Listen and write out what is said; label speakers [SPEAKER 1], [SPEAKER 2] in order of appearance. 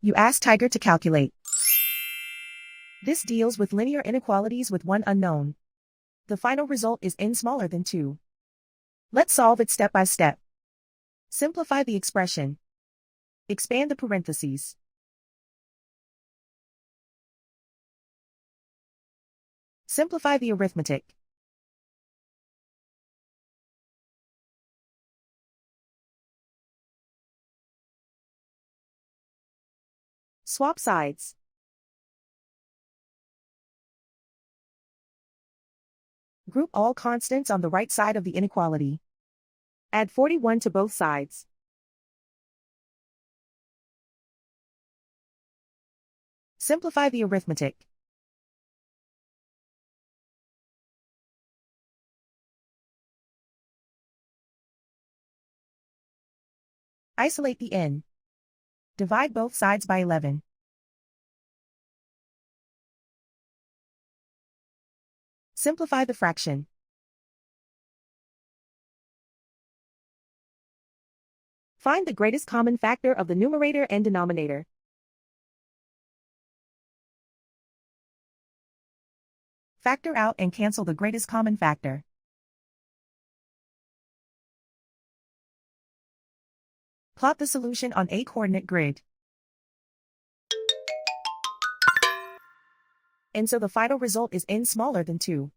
[SPEAKER 1] You ask Tiger to calculate. This deals with linear inequalities with one unknown. The final result is n smaller than 2. Let's solve it step by step. Simplify the expression. Expand the parentheses. Simplify the arithmetic. Swap sides. Group all constants on the right side of the inequality. Add 41 to both sides. Simplify the arithmetic. Isolate the n. Divide both sides by 11. Simplify the fraction. Find the greatest common factor of the numerator and denominator. Factor out and cancel the greatest common factor. Plot the solution on a coordinate grid. And so the final result is n smaller than 2.